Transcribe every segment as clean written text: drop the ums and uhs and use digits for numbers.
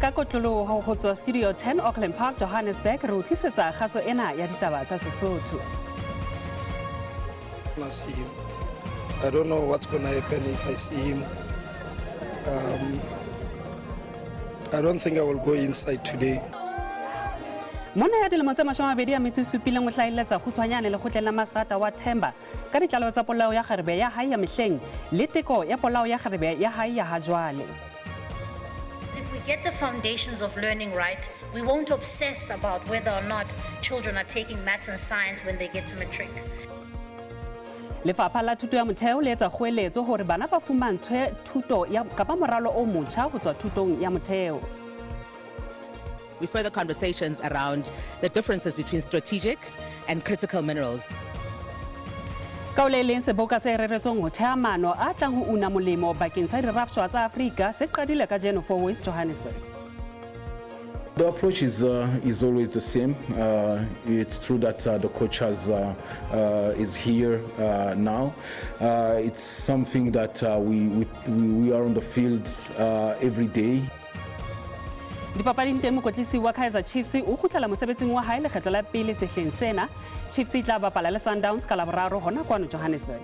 ka kotloloho ho tswa Studio 10 Auckland Park, Johannesburg, re utlisetsa kgaso ena ya ditaba tsa Sesotho. I don't know what's going to happen if I see him. I don't think I will go inside today. Mona ya dilemo tsa 27 mo hlahiletsa khutshwanyane le khotleng la Mastrata wa Themba ka ditlalo tsa polao ya kgarebe ya hae ya mehleng le teko ya polao ya kgarebe ya hae ya hajwale. If we get the foundations of learning right, we won't obsess about whether or not children are taking maths and science when they get to matric. Lefapha la thuto ya motheo le etsa kgoeletso hore bana ba fumantshwe thuto ya kapa moralo o motjha ho tswa thutong ya motheo. We further conversations around the differences between strategic and critical minerals. Kauleleng seboka se reretsong ho thea maano a tlang ho una molemo bakeng sa dirafshwa tsa Afrika se qadile ka Jeno for West Johannesburg. The approach is always the same. It's true that the coach is here now. It's something that we are on the field every day. Dipapading teng mokotlisi wa Kaizer Chiefs o khutlela mosebetsing wa hae lekgetlo la pele sehleng sena. Chiefs e tla bapala le Sundowns ka Laboraro hona kwano Johannesburg.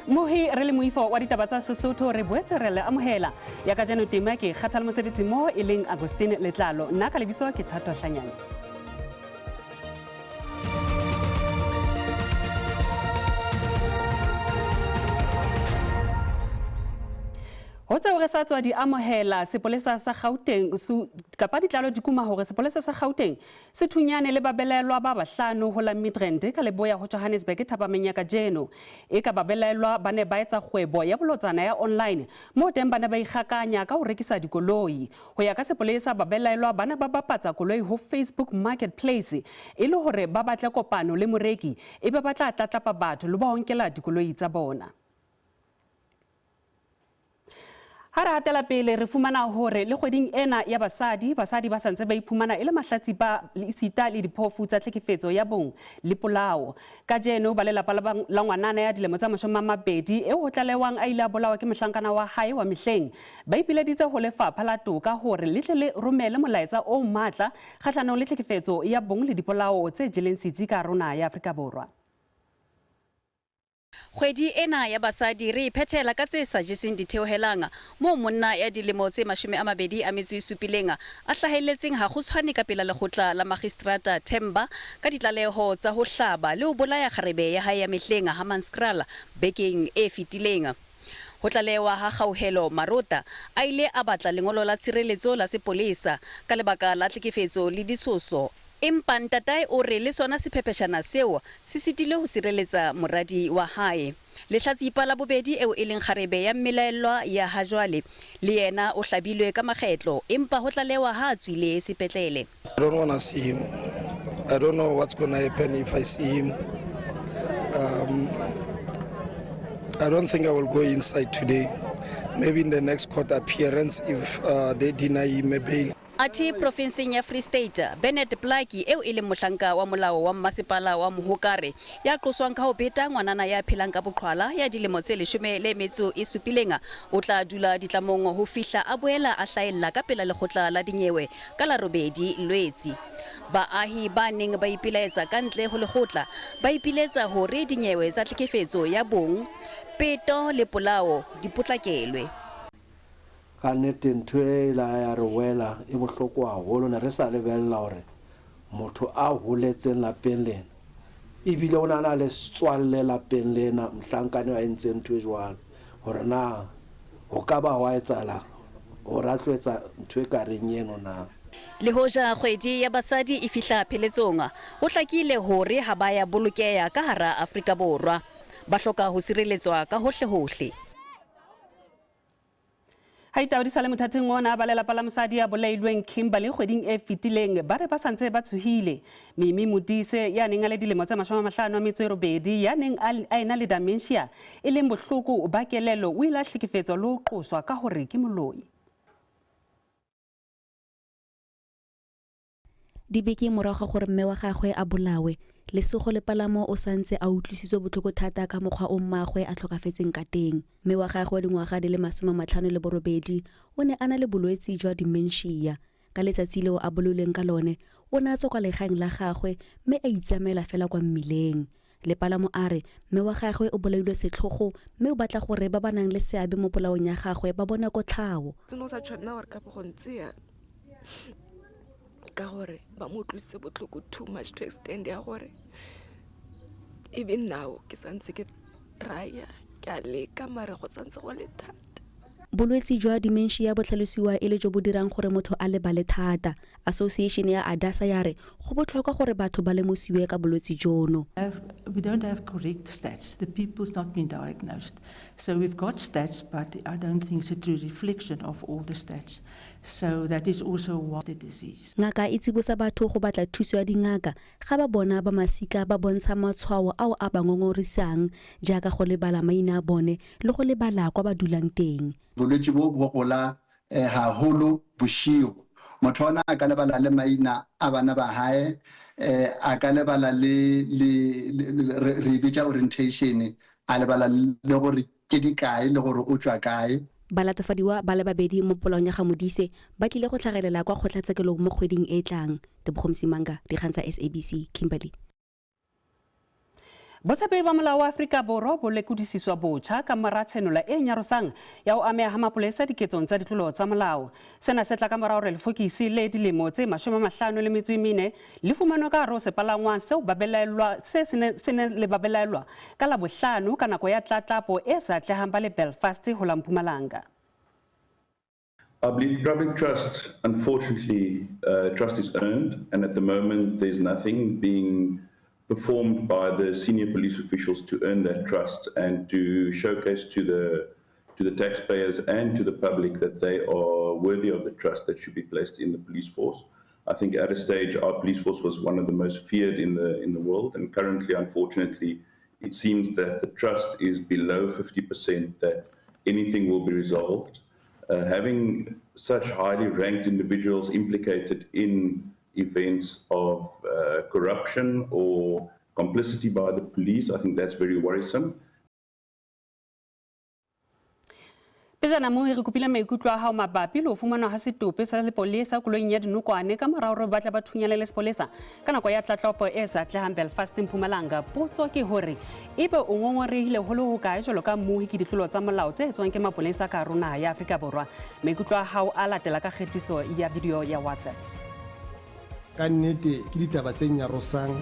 Mohi re le moifo wa ditaba tsa Sesotho re boetse re le amohela ya ka jeno tema ke kgathala mosebetsi mo e leng Agostine Letlalo nna ka lebitso ke Thato Hlanyane. Hotse hore sa tswa di amohela sepolesa sa Gauteng kapa ditlalo di kuma hore sepolesa sa Gauteng se thunyane le babelelwa ba bahlano ho la Midrand ka leboya ho Johannesburg thapameng ya ka jeno e ka babelelwa ba ne ba etsa kgwebo ya bolotsana ya online mo teng bana ba ikgakanya ka ho rekisa dikoloi ho ya ka sepolesa babelelwa bana ba bapatsa koloi ho Facebook Marketplace e le hore ba batla kopano le moreki e ba batla tlatlapa batho le ba onkela dikoloi tsa bona. Hara hatela pele re fumana hore le kgweding ena ya basadi ba santse ba iphumana ile mahlatsi ba isita le diphofu tsa tlhekefetso ya bong le polao ka jeno ba lelapa la ngwanana ya dilemo tsa 20 e ho tlalewang a ile a bolawa ke mohlankana wa hae wa mehleng ba ipileditse ho lefapha la toka hore le tle le romele molaetsa o matla kgatlhanong le tlhekefetso ya bong le dipolao tse jeleng setsi ka rona ya Afrika Borwa. Kgwedi ena ya basadi re iphethela ka tse sa jeseng ditheohelanga mo monna ya dilemo tse 27 a hlahelletseng ha kgutshwane ka pela lekgotla la magistrata Themba ka ditlaleho tsa ho hlaba le ho bolaya kgarebe ya hae ya mehleng ha Manskrala bekeng e fetileng. Ho tlalewa ha Kgauhelo Marota a ile a batla lengolo la tshireletso la sepolesa ka lebaka la tlhekefetso le ditshoso. Empa ntatae o re le sona sephepheshana seo se sitile ho sireletsa moradi wa hae. Lehlatsipa la bobedi eo e leng kgarebe ya mmelaelwa ya hajwale le yena o hlabilwe ka makgetlo empa ho tlalewa ha tswile sepetlele. I don't want to see him. I don't know what's going to happen if I see him. I don't think I will go inside today. Maybe in the next court appearance if they deny him a bail. Ati provinseng ya Free State, Bennett Blaki eo e leng mohlanka wa molao wa masepala wa Mohokare ya qoswang ka ho beta ngwanana ya phelang ka boqhwala ya dilemo tse 17 o tla dula ditlamong ho fihla a boela a hlaella ka pela lekgotla la dinyewe ka la robedi Lwetsi. Baahi ba neng ba ipiletsa ka ntle ho lekgotla ba ipiletsa hore dinyewe tsa tlhekefetso ya bong, peto le polao di potlakelwe. Ka nnete ntho e la ya re wela e bohloko haholo ne re sa lebella hore motho a holetseng lapeng lena ebile o nana le tswalle lapeng lena mohlankane wa entseng ntho e jwalo hore na ho ka ba wa etsala o ratlwetsa ntho e ka reng eno na. Le hoja kgwedi ya basadi e fihla pheletsong ho hlakile hore ha ba ya bolokeya ka hara Afrika Borwa ba hloka ho sireletswa ka hohle hohle. Haita di sale mothating ona ba lelapa la mosadi ya bolailweng Kimberley kgweding e fetileng ba re ba santse ba tshohile. Mimi Modise ya neng a le dilemo tse 58 ya neng a ena le dementia e leng bohloko ba kelello o ile a hlekefetswa le ho qoswa ka hore ke moloi. Dibeke morago gore mme wa gagwe a bolawe, Lesego le Palamo o santse a utlwisitswe botlhoko thata ka mokgwa o mmaagwe a tlhokafetseng ka teng. Mme wa gagwe wa dingwaga di le 58 o ne a na le bolwetse jwa dementia. Ka letsatsi leo a bololeng ka lone, o ne a tswa kwa legaeng la gagwe mme a itsamela fela kwa mmileng. Le Palamo a re mme wa gagwe o bolailwe setlhogo mme o batla gore ba banang le seabe mo polaong ya gagwe ba bona kotlhao. Ka gore ba mo utlwisitse botlhoko too much to extend ya gore even now ke santse ke trya ke a leka mare go santse go le thata. Bolwetse jwa dementia bo tlhalosiwa e le jo bo dirang gore motho a lebale thata. Association ya ADASA ya re go botlhokwa gore batho ba lemosiwe ka bolwetse jono. We don't have correct stats. The people's not been diagnosed. So we've got stats, but I don't think it's a true reflection of all the stats. So that is also what the disease. Ngaka e tsibosa batho go batla thuso ya dingaka ga ba bona ba masika ba bontsha matshwao ao a bangongorisang jaaka go lebala maina a bone le go lebala kwa ba dulang teng. Bolwetse bo bogola haholo boshigo. Motho ona a ka lebala le maina a bana ba hae, a ka lebala le re bitsa orientation, a lebala le gore ke dikae le gore o tswa kae. Balatofadiwa ba le babedi mo polaong ya Gamodise ba tlile go tlhagelela kwa kgotlatshekelo mo kgweding e tlang. Tebogomsimanga, dikgang tsa SABC, Kimberley. Botshepi ba molao wa Afrika Borwa bo lekodisiswa botjha ka mora tshenola e nyarosang ya o ameha ha mapolesa diketsong tsa ditlolo tsa molao. Sena se tla ka mora hore lefokisi le dilemo tse 54 le fumanwa ka hare ho sepalangwang seo se ne le babelaelwa ka la bohlano ka nako ya tlatlapo e sa atlehang ba le Belfast ho la Mpumalanga. I believe public trust, unfortunately, trust is earned, and at the moment there's nothing being performed by the senior police officials to earn that trust and to showcase to the taxpayers and to the public that they are worthy of the trust that should be placed in the police force. I think at a stage our police force was one of the most feared in the world, and currently, unfortunately, it seems that the trust is below 50% that anything will be resolved. Having such highly ranked individuals implicated in events of corruption or complicity by the police, I think that's very worrisome. Pejana mo re kopile maikutlo a hao mabapi le ho fumanwa ha setope sa lepolesa koloing ya dinokwane ka mora hore ba tla ba thunyana le sepolesa ka nako ya tlatlapo e sa atlehang Belfast Mpumalanga. Potso ke hore ebe o ngongorehile ho le ho kae jwalo ka mmuhi ke ditlolo tsa molao tse etswang ke mapolesa ka rona ya Afrika Borwa. Maikutlo a hao a latela ka kgetiso ya video ya WhatsApp. Ka nnete ke ditaba tse nyarosang,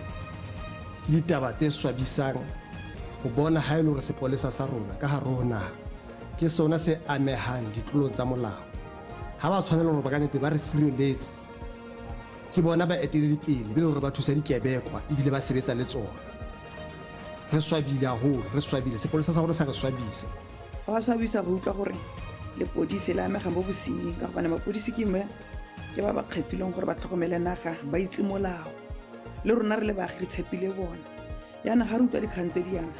ke ditaba tse swabisang go bona ha ile hore sepolesa sa rona ka hare ho naha ke sona se amehang ditlolong tsa molao. Ha ba tshwanela hore ba ka nnete ba re sireletse, ke bona ba eteledipele be hore ba thusa dikebekwa ebile ba sebetsa le tsona. Re swabile haholo, re swabile, sepolesa sa rona sa re swabisa. Ba swabisa go utlwa gore lepodisi la amega mo bosenying ka gobane mapodisi ke mme ke ba ba kgethileng gore ba tlhokomele naga ba itse molao le rona re le baagi re tshepile bona yana ga re utlwa dikgang tse di yana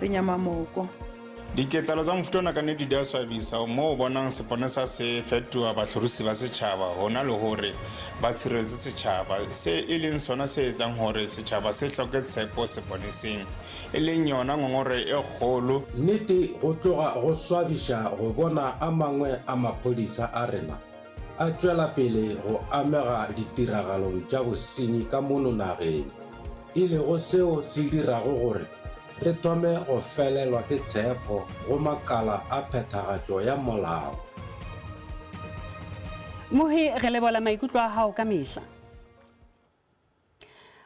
re nyama moko. Diketsalo tsa mofuta ona ka nnete di a swabisa mo o bonang seponesa se fetoha batlhorisi ba setšhaba hona le hore ba tshireletse setšhaba se e leng sona se etsang hore setšhaba se hloke tshepo seponeseng e leng yona ngongore e kgolo. Nnete go tloga go swabisha go bona a mangwe a mapodisa a rena a tswela pele go amega ditiragalong tša bosenyi ka mono nageng e le go seo se dirago gore re tome go felelwa ke tshepo go makala a phethagatšo ya molao. Mohi re lebola maikutlo a hao ka mehla.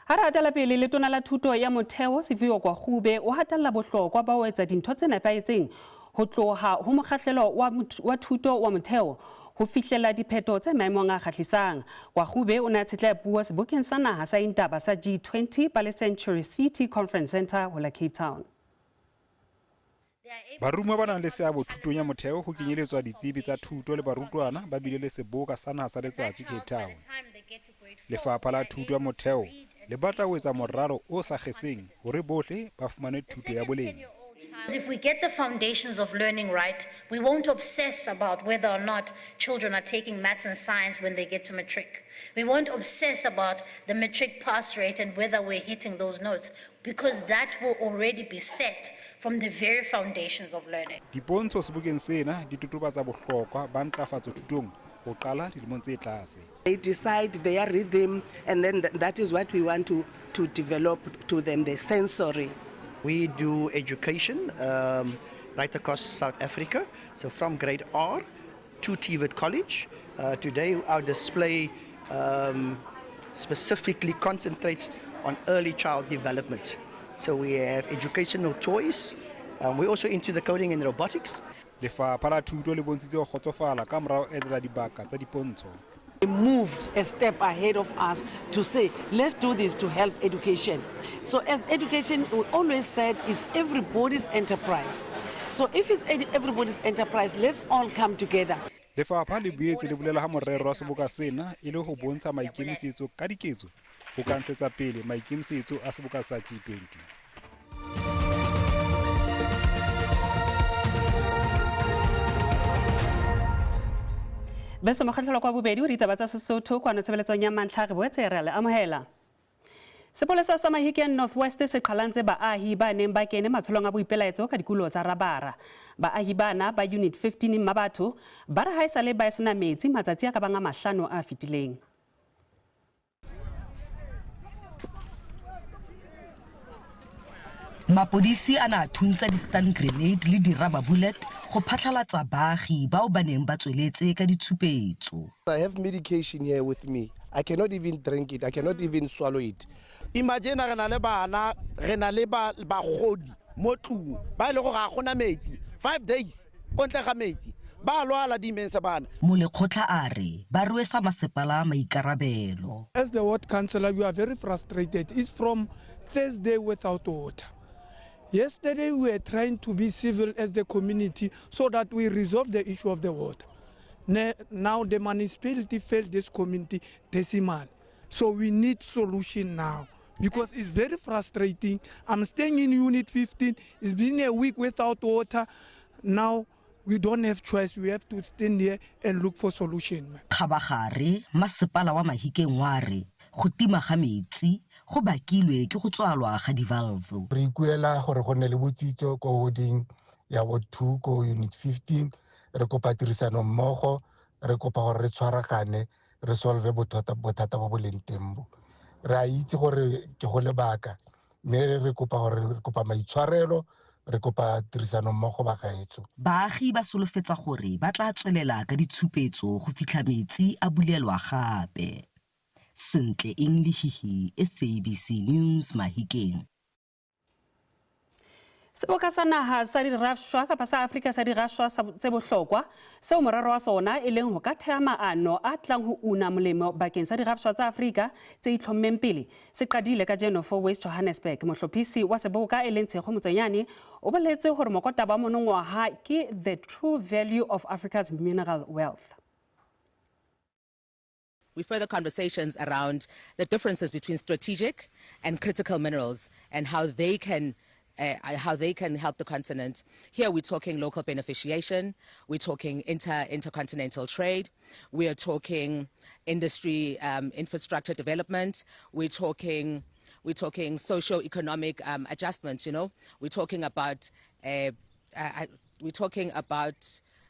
Ha re hatela pele letona la thuto ya motheo Sifiwe Gwarube o hatella bohlokwa ba ho etsa dintho tse nepahetseng ho tloha ho mokgahlelo wa thuto wa motheo ho fihlela dipheto tse maemong a kgahlisang. Gwarube o ne a tshetla puo sebokeng sa naha sa Ditaba sa G20 pa le Century City Conference Center ho la Cape Town. Barumwa ba nang le seabo thutong ya motheo ho kenyeletswa ditsebi tsa thuto le barutwana ba bile le seboka sa naha sa letsatsi Cape Town. Lefapha la thuto ya motheo le batla ho etsa moralo o sa kgeseng hore bohle ba fumane thuto ya boleng. If we get the foundations of learning right, we won't obsess about whether or not children are taking maths and science when they get to matric. We won't obsess about the matric pass rate and whether we're hitting those notes, because that will already be set from the very foundations of learning. Dipontsho sebokeng sena di totobatsa bohlokwa ba ntlafatso thutong ho qala dilemong tse tlase. They decide their rhythm, and then that is what we want to develop to them, the sensory. We do education right across South Africa, so from grade R to TVET College. Today our display specifically concentrates on early child development. So we have educational toys. We're also into the coding and robotics. Lefapha la thuto le bontshitse go kgotsofala ka morao etela dibaka tsa dipontsho. They moved a step ahead of us to say, let's do this to help education. So as education, we always said, it's everybody's enterprise. So if it's everybody's enterprise, let's all come together. Lefapha le boetse le bolela ha morero wa seboka sena e le ho bontsha maikemisetso ka diketso ho ka ntshetsa pele maikemisetso a seboka sa G20. Beso makgatlhelo kwa bobedi o ditaba tsa Sesotho kwa no tshebeletsong ya mantlha re boetse re le amohela. Sepolesa sa Mahikeng Northwest se qhalantse baahi ba neng ba kene matsholong a boipelaetso ka dikulo tsa Rabara. Baahi bana ba Unit 15 Mmabatho ba re ha esale ba sena metsi matsatsi a ka banga mahlano a fitileng. Mapodisi ana thuntsa di stun grenade le di rubber bullet go phatlalatsa baagi bao ba neng ba tsweletse ka ditshupetso. I have medication here with me. I cannot even drink it. I cannot even swallow it. Imagine re na le bana, re na le bagodi mo tlung ba ile go ga gona metsi 5 days kontle ga metsi ba lwala di mensa bana. Molekgotla a re ba rwesa masepala maikarabelo. As the ward councillor, we are very frustrated. It's from Thursday without water. Yesterday we were trying to be civil as the community so that we resolve the issue of the water. Now the municipality failed this community decimal. So we need solution now because it's very frustrating. I'm staying in Unit 15. It's been a week without water. Now we don't have choice. We have to stand here and look for solution. Khabagare masepala wa Mahikeng wa re go tima ga metsi go bakilwe ke go tswalwa ga di-valve. Re ikuela gore go ne le botsitso ko warding ya ward 2 ko Unit 15. Re kopa tirisano mmogo, re kopa gore re tshwaragane, re solve bothata bo boleng tembo. Re a itse gore ke go lebaka, mme re kopa gore re kopa maitshwarelo, re kopa tirisano mmogo ba gaetso. Baagi ba solofetsa gore ba tla tswelela ka ditshupetso go fitlha metsi a bulelwa gape. Sentle English SABC News Mahikeng. Seboka sa naha sa dirafshwa kapa sa Afrika sa dirafshwa tse bohlokwa seo morero wa sona e leng ho ka thea maano a tlang ho una molemo bakeng sa dirafshwa tsa Afrika tse itlhommeng pele se qadile ka Jeno for West Johannesburg. Mohlophisi wa seboka e leng Tshego Motsonyane o boletse hore mokota ba monongwaha ke the true value of Africa's mineral wealth. We further conversations around the differences between strategic and critical minerals and how they can help the continent. Here we're talking local beneficiation, we're talking intercontinental trade, we are talking industry infrastructure development, we're talking socio-economic adjustments. You know, we're talking about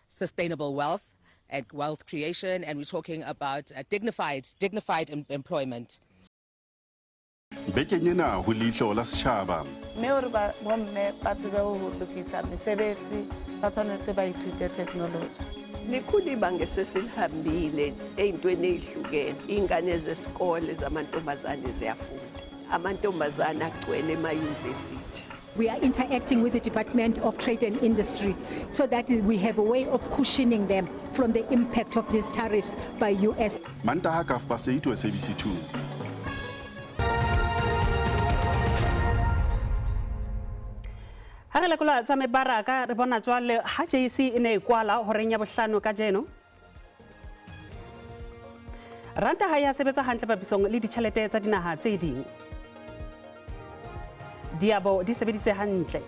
sustainable wealth and wealth creation, and we're talking about dignified employment. Bekeng ena ho leihlo la setjhaba. Mme hore bomme ba tsebe ho lokisa mesebetsi ba tshwanetse ba ithute technology. Likhulu ibanga esesilihambile eyintweni ezihlukene. Ingane zesikole zamantombazane ziyafunda. Amantombazane agcwele ema-university. We are interacting with the Department of Trade and Industry so that we have a way of cushioning them from the impact of these tariffs by US. Mantaha ka faseyito SABC 2. Ha re lekola tsa mebaraka re bona jwale ha JC e ne kwala horeng ya bohlano ka Jeno. Ranta ha ya sebetsa hantle papisong le ditjhelete tsa dinaha tse ding. Diabo di sebeditse hantle.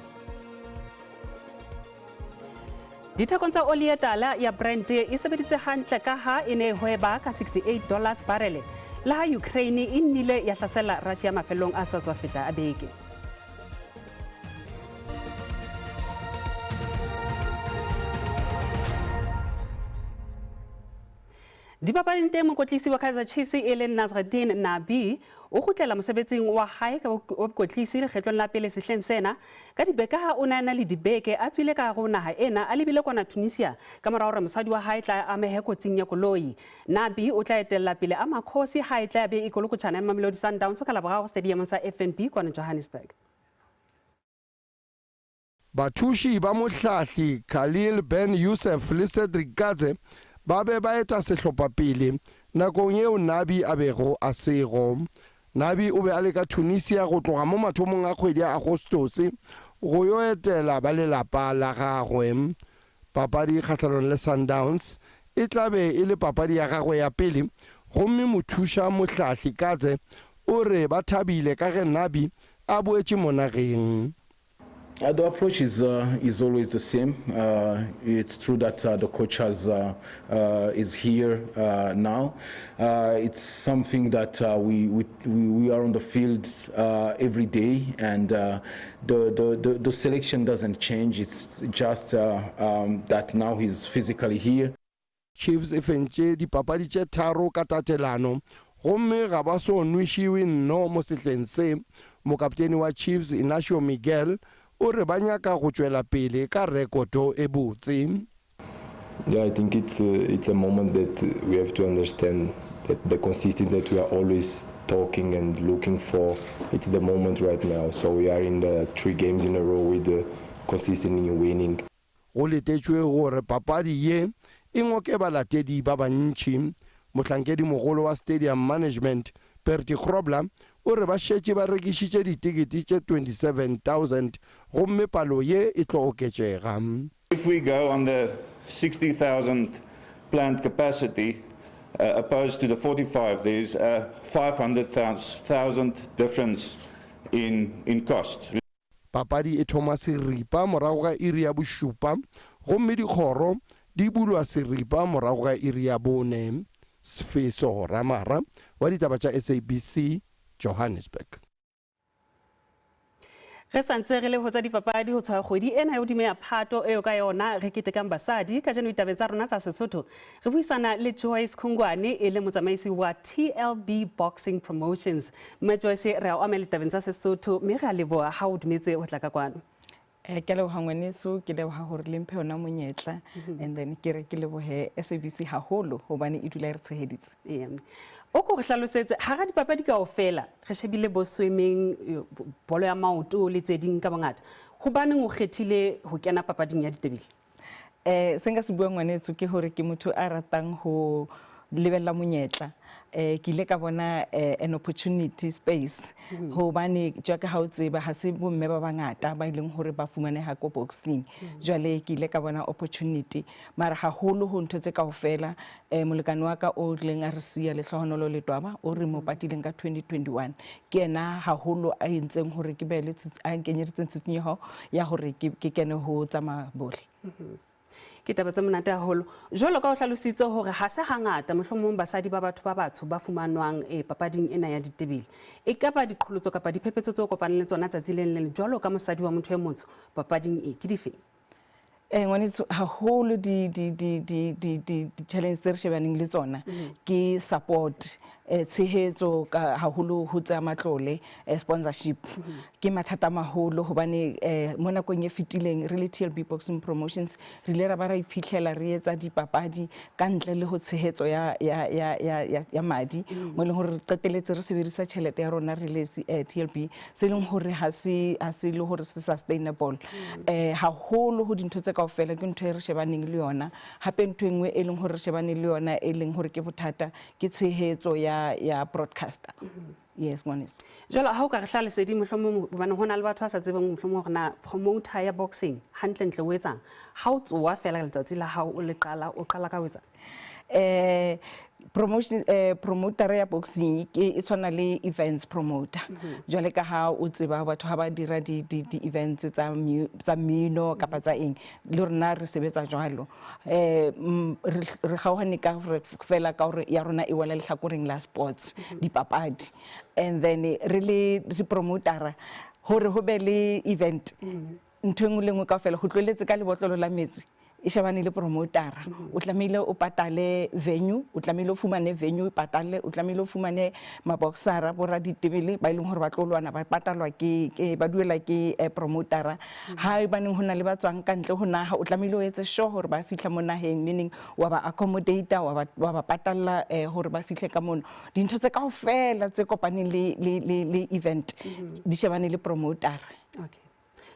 Dithekong tsa oli e tala ya Brent e sebeditse hantle ka ha e ne hweba ka $68 barele, le ha Ukraine e nnile ya hlasela Russia mafelong a sa tswa feta a beke. Dipapading teng mokotlisi wa Kaizer Chiefs e leng Nazarudeen Nabi o kgutlela mosebetsing wa hae ka bokotlisi lekgetlong la pele sehleng sena ka dibeka ha o na le dibeke a tswile ka go naha ena a lebile kwana Tunisia ka morao hore mosadi wa hae tla amehe kotsing ya koloi. Nabi o tla etella pele a makhosi hae tla be ikolokotshana ya Mamelodi Sundowns ka laboraro stadium sa FNB kwana Johannesburg. Bathushi ba mohlahli Khalil Ben Youssef le Cedric Katse ba be ba etsa sehlopha pele nakong eo Nabi a bego a sego. Nabi o be a le ka Tunisia go tloga mo mathomong a kgwedi ya Agostose go yo etela ba lelapa la gagwe. Papadi kgatlhanong le Sundowns e tla be e le papadi ya gagwe ya pele gomme mothusha mohlahli Katse o re ba thabile ka ge Nabi a boetse monageng. The approach is always the same. It's true that the coach is here now. It's something that we are on the field every day, and the selection doesn't change. It's just that now he's physically here. Chiefs e fentse dipapadi tše tharo ka tatelano gomme ga ba so nwishiwe nno mo sehleng se. Mokapteni wa Chiefs Inacio Miguel o re ba nyaka go tšwela pele ka rekoto e botse. Yeah, I think it's a moment that we have to understand that the consistency that we are always talking and looking for, it's the moment right now. So we are in the 3 games in a row with the consistently winning. Go letetšwe gore papadi ye e ngoke balatedi ba bantši. Mohlankedi mogolo wa stadium management Perti Grobler o re ba šetše ba rekišitše ditikete tše 27,000 gomme palo ye e tlo oketšega. If we go on the 60,000 planned capacity opposed to the 45, there's a 500,000 difference in cost. Papadi e thoma seripa morago ga iri ya bošupa gomme dikgoro di bulwa seripa morago ga iri ya bone. Sefeso Ramara wa ditaba tša SABC Johannesburg. Re santse re le ho tsa dipapadi ho tshwa kgwedi ena ya hodimo ya Phato eo ka yona re ketekang basadi ka jeno ditabeng tsa rona tsa Sesotho re buisana le Joyce Khungwane e le motsamaisi wa TLB Boxing Promotions. Mme Joyce re a omela ditabeng tsa Sesotho mme re a leboha ha o dumetse ho tla ka kwano. Ke leboha ngwaneso ke leboha hore le mphe ona monyetla and then ke re ke lebohe SABC haholo hobane e dula re tsheheditse. O ko re hlalosetse ha ga dipapadi kaofela re shebile bo swimming bolo ya maoto le tse ding ka bongata ho baneng o kgethile ho kena papading ya ditebele? Se nka se bua ngwaneso ke hore ke motho a ratang ho lebella monyetla. Ke ile ka bona an opportunity space hobane jaka ha o tseba ha se bomme ba bangata ba ileng hore ba fumaneha ko boxing. Jwale ke ile ka bona opportunity mara haholo ho ntho tse kaofela molekane wa ka o leng a re sia le hlohonolo le Ditaba o re mo patileng ka 2021 ke ena haholo a entseng hore ke be le a nkenyeditseng tshitshinyo ya hore ke kene ho tsama bole. Ke taba tse monate haholo jwalo ka o hlalositse hore ha se hangata mohlomong basadi ba batho ba batsho ba fumanwang papading ena ya ditebele e ka ba diqholotso kapa diphephetso tse o kopanang le tsona tsatsing le leng jwalo ka mosadi wa motho e motsho papading e ke difeng? Ngwanetso haholo di challenge tse re shebaneng le tsona ke support tshehetso ka haholo ho tsa matlole sponsorship ke mathata maholo hobane mo nakong e fetileng re le TLB Boxing Promotions re le ra ba ra iphitlhela re etsa dipapadi ka ntle le ho tshehetso ya madi mo leng hore re qeteletse re sebedisa tšhelete ya rona re le TLB se leng hore ha se le hore se sustainable haholo ho dintho tse kaofela ke ntho e re shebaneng le yona hape ntho engwe e leng hore re shebaneng le yona e leng hore ke bothata ke tshehetso ya broadcaster. Yes, ngwaneso. Jwale ha o ka re hlalosedi mohlomong hobane hona le batho ba sa tsebeng mohlomong hore na promoter ya boxing hantle ntle o etsang ha o tsoa fela letsatsi la hao o le qala o qala ka o etsang? promotion promoter ya boxing ke e tshwana le events promoter jwale ka ha o tseba batho ha ba dira di events tsa mmino kapa tsa eng le rona re sebetsa jwalo re gaohane ka fela ka hore ya rona e wela lehlakoreng la sports dipapadi and then really re promoter hore ho be le event ntho engwe le ngwe ka fela ho tloletse ka lebotlolo la metsi e shebane le promoter o tlamehile o patale venue o tlamehile o fumane venue patale o tlamehile o fumane maboxara bora ditebele ba ileng hore ba tlolwana ba patalwa ke ba duela ke promoter ha e baneng hona le batswang ka ntle ho naha o tlamehile o etse sure hore ba fihla mo naheng meaning wa ba accommodator wa ba patalla hore ba fihle ka mono dintho tse kaofela tse kopaneng le event di shebane le promoter. Okay.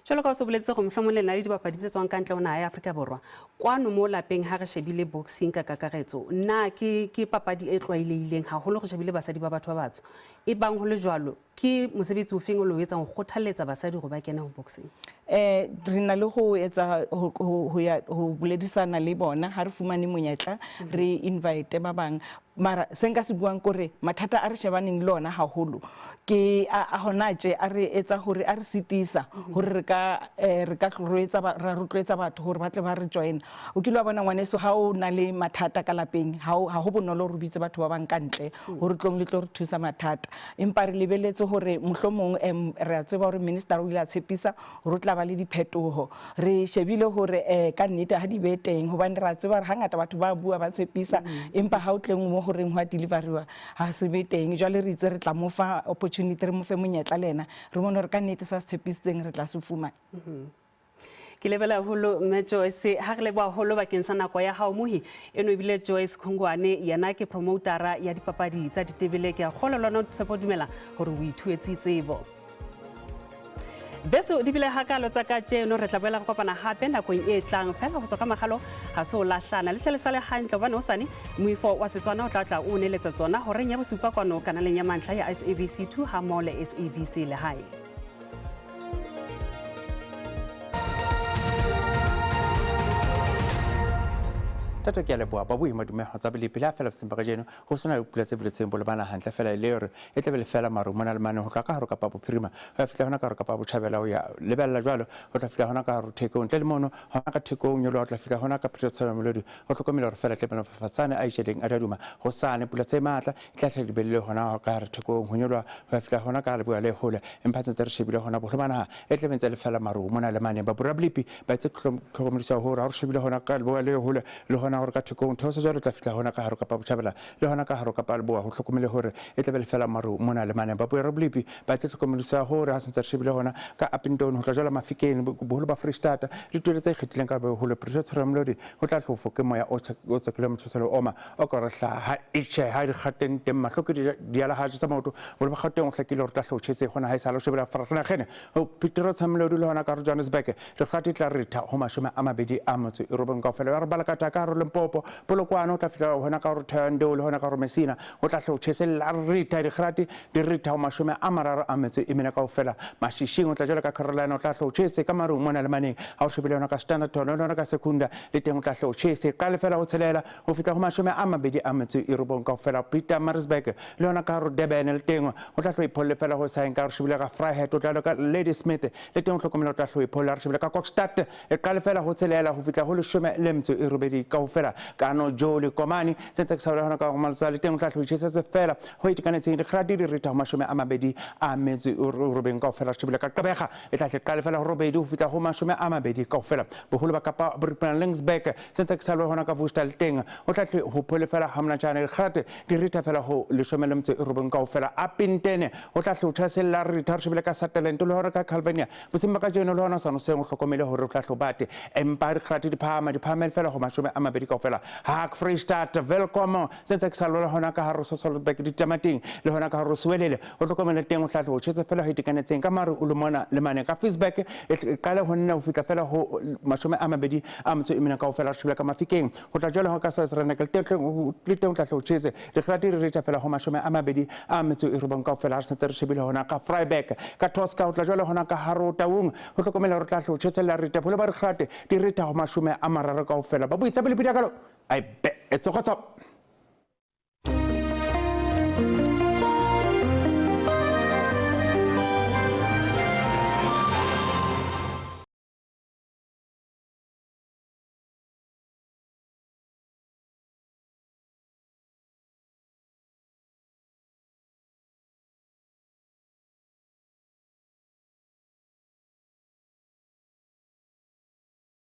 Jwalo ka o se boletse go mohlomong le na le dibapadi tse tswang ka ntle ho naha ya Afrika Borwa kwano mo lapeng ha re shebile boxing ka kakaretso nna ke papadi e tlwaelehileng haholo go shebile basadi ba batho ba batsho e bang ho le jwalo ke mosebetsi o feng o lo etsang go kgothaletsa basadi go ba kena ho boxing re na le go etsa ho buledisana le bona ha re fumane monyetla re invite ba bang mara se nka se buang kore mathata a re shebaneng le ona haholo ke a hona tje a re etsa hore a re sitisa hore re ka rotloetsa batho hore ba tle ba re join o kile wa bona ngwaneso ha o na le mathata ka lapeng ha ho bonolo re bitse batho ba bang ka ntle hore tlong le tlo re thusa mathata empa re lebeletse hore mohlomong re a tseba hore minister o ile a tshepisa hore tla ba le diphetoho re shebile hore ka nnete ha di be teng hobane re a tseba hore hangata batho ba bua ba tshepisa empa ha o tleng mo horeng hwa deliveriwa ha se be teng jwale re itse re tla mo fa opportunity re mo fe monyetla lena re bona hore ka nnete sa se tshepisitseng re tla se fumana. Ke lebela holo mme Joyce ha re leboha holo bakeng sa nako ya hao mohi eno ebile Joyce Khongwane yena ke promotera ya dipapadi tsa ditebele ke a kgolwa lona tshepo dumela hore o ithuetse tsebo beso di bile hakalo tsa ka tseno re tla boela go kopana hape nakong e tlang fela go tswa ka magalo ha se o lahlana le tlhele sale hantle bana o sane moifo wa Setswana o tla o neletsa tsona ho reng ya bosupa kwano kanaleng ya mantla ya SABC 2 ha mole SABC le hae. Tata ke a leboa ba boi madume ho tsa belepi la fela tsempa ka jeno ho sona le pula tse buletseng bo le bana hantle fela le re e tle be le fela maru mona le mane ho ka haro kapa bophirima ho fitla hona ka haro kapa botjhabela ho ya lebella jwalo ho tla fitla hona ka haro thekong ntle le mono ho ka thekong nyolo ho tla fitla hona ka phete tsana molodi ho hlokomela hore fela tle bana fafatsane a itsheleng a daduma ho sane pula tse matla e tla tle lebelle hona ho ka haro thekong ho nyolo ho fitla hona ka le bua le hole empa tse re shebile hona bo hlobana e tle mentse le fela maru mona le mane ba bura belepi ba tse tlhokomedisa ho ra ho shebile hona ka le bua le hole le hona hore ka thekong theosa jwalo tla fitla hona ka haro kapa botjhabela le hona ka haro kapa le bua ho hlokomele hore e tle be le fela maru mona le mane ba bua re belepi ba tse tlhokomedisa hore ha sentse re shebile hona ka up and down ho tla jwala mafikeng boholo ba Freestata le tuelo tse kgethileng ka ba hole pressure molodi ho tla hlofo ke moya o tsekile motshoselo oma o ka re hla ha itche ha di khateng teng mahloke di ala ha tsa maoto bo ba khateng o hlakile hore tla hlotshetse hona ha isa lo shebela farafana khene o Peter Tsamolodi le hona ka Johannesburg le khati tla retha ho mashome a mabedi a motse e robeng ka fela re balakata ka ro Limpopo polokwana o tla fitla hona ka ro Thando le hona ka ro Mesina o tla hlotshetsela retha di khati di retha ho mashome a mararo a metse e mena ka fela mashishing o tla jela ka Carolina o tla hlotshetse ka maru mona le maneng ha o shebile hona ka Standard Town le hona ka Secunda le teng o tla hlotshetse ka le fela o tshelela ho fitla ho mashome a mabedi a metse e robeng ka fela Peter Maritzburg le hona ka ro Durban le teng o tla hlopholle fela ho sa enka re shebile ka Vryheid o tla ka Lady Smith le teng o hlokomela o tla hlopholla re shebile ka Kokstad e ka le fela ho tselela ho fitla ho le shome le metse e robedi ka fela ka no Joli Komani tsentse ke sa hona ka maltswa le teng o tla hlotshetse fela ho itekanetseng di khradi di retha ho mashome a mabedi a metse e robeng ka fela shebile ka Qabega e tla ka le fela ho robedi ho fitla ho mashome a mabedi ka fela boholo ba Kapa Brisbane Linksback tsentse ke sa hona ka Woestel teng o tla ho phole fela ha mna tjana khrate di retha fela ho le shome le metse e robeng ka fela a Pintene o tla hlotshetsela retha shebile ka Sutherland le hona ka Calvania bosimba ka jeno le hona sano se o hlokomele hore o tla hlobate empa di khrate di phama fela ho mashome a mabedi ka fela ha Freestata welcome tsentse ke sa hona ka haro Sesotho di tamating le hona ka haro Swelele o hlokomele teng o tla hlotshetse fela ho itekanetseng ka maru o le mona le mane ka Feesback e kale ho nna ho fitla fela ho mashome a mabedi a motso e mena ka fela re shebile ka Mafikeng ho tla jwale ho ka Sesrena ke le teng o tla hlotshetse le khrati re retha fela ho mashome a mabedi a motso e robang ka fela re sentse re shebile hona ka Vryburg ka Tosca o tla jwale hona ka haro Taung ho hlokomela re tla hlotshetse la retha phole ba re khrate di retha ho mashome a mararo ka fela ba buitsa bele bidakalo ai be it's a